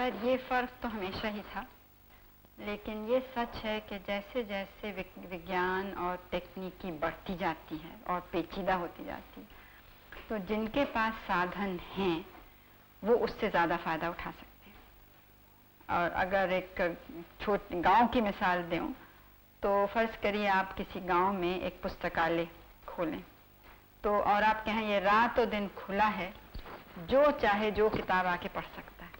खैर ये फ़र्क तो हमेशा ही था, लेकिन ये सच है कि जैसे जैसे विज्ञान और तकनीकी बढ़ती जाती है और पेचीदा होती जाती है, तो जिनके पास साधन हैं वो उससे ज़्यादा फ़ायदा उठा सकते हैं। और अगर एक छोटे गांव की मिसाल दूँ तो फ़र्ज़ करिए आप किसी गांव में एक पुस्तकालय खोलें तो और आप कहें ये रात और दिन खुला है, जो चाहे जो किताब आके पढ़ सकता है,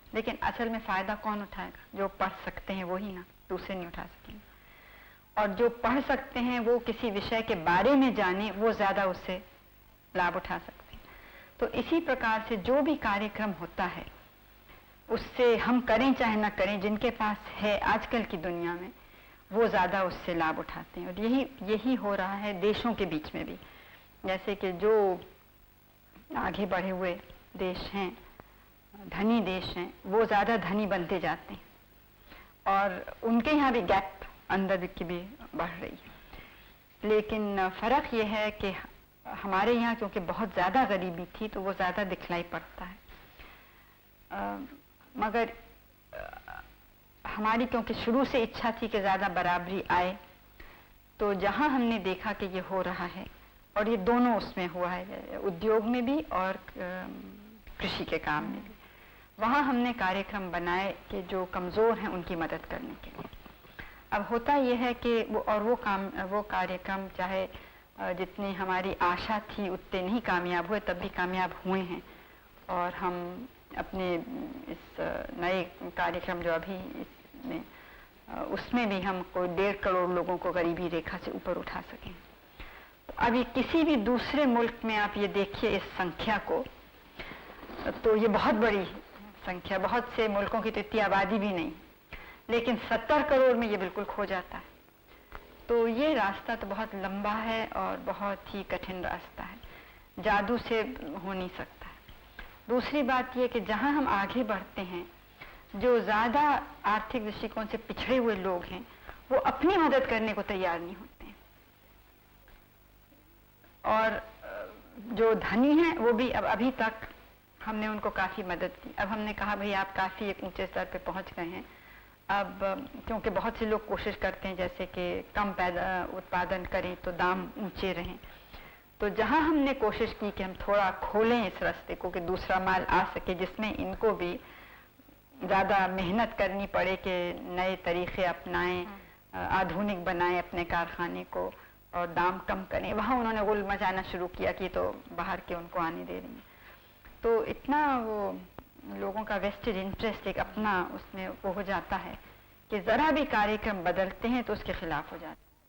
लेकिन असल में फ़ायदा कौन उठाएगा? जो पढ़ सकते हैं वही ना, दूसरे नहीं उठा सकेंगे। और जो पढ़ सकते हैं वो किसी विषय के बारे में जाने, वो ज़्यादा उससे लाभ उठा सकते हैं। तो इसी प्रकार से जो भी कार्यक्रम होता है उससे हम करें चाहे ना करें, जिनके पास है आजकल की दुनिया में वो ज़्यादा उससे लाभ उठाते हैं। और यही हो रहा है देशों के बीच में भी। जैसे कि जो आगे बढ़े हुए देश हैं, धनी देश हैं, वो ज़्यादा धनी बनते जाते हैं और उनके यहाँ भी गैप अंदर की भी बढ़ रही है। लेकिन फ़र्क ये है कि हमारे यहाँ क्योंकि बहुत ज़्यादा गरीबी थी तो वो ज़्यादा दिखलाई पड़ता है। मगर हमारी क्योंकि शुरू से इच्छा थी कि ज़्यादा बराबरी आए, तो जहाँ हमने देखा कि ये हो रहा है, और ये दोनों उसमें हुआ है, उद्योग में भी और कृषि के काम में भी, वहाँ हमने कार्यक्रम बनाए कि जो कमज़ोर हैं उनकी मदद करने के लिए। अब होता यह है कि वो कार्यक्रम चाहे जितनी हमारी आशा थी उतने नहीं कामयाब हुए, तब भी कामयाब हुए हैं। और हम अपने इस नए कार्यक्रम जो अभी इसमें उसमें भी हम कोई 1.5 करोड़ लोगों को गरीबी रेखा से ऊपर उठा सकें। तो अभी किसी भी दूसरे मुल्क में आप ये देखिए इस संख्या को, तो ये बहुत बड़ी संख्या, बहुत से मुल्कों की तो इतनी आबादी भी नहीं, लेकिन 70 करोड़ में ये बिल्कुल खो जाता है। तो ये रास्ता तो बहुत लंबा है और बहुत ही कठिन रास्ता है, जादू से हो नहीं सकता है। दूसरी बात ये कि जहाँ हम आगे बढ़ते हैं, जो ज़्यादा आर्थिक दृष्टिकोण से पिछड़े हुए लोग हैं वो अपनी मदद करने को तैयार नहीं होते हैं, और जो धनी हैं वो भी अब अभी तक हमने उनको काफ़ी मदद की। अब हमने कहा भाई आप काफ़ी एक ऊंचे स्तर पे पहुंच गए हैं, अब क्योंकि बहुत से लोग कोशिश करते हैं जैसे कि कम उत्पादन करें तो दाम ऊंचे रहें, तो जहां हमने कोशिश की कि हम थोड़ा खोलें इस रास्ते को कि दूसरा माल आ सके जिसमें इनको भी ज़्यादा मेहनत करनी पड़े कि नए तरीक़े अपनाएं, आधुनिक बनाएं अपने कारखाने को और दाम कम करें, वहाँ उन्होंने गुल मचाना शुरू किया कि तो बाहर के उनको आने दे रही हैं। तो इतना वो लोगों का वेस्टेड इंटरेस्ट एक अपना उसमें वो हो जाता है कि ज़रा भी कार्यक्रम बदलते हैं तो उसके खिलाफ हो जाता है।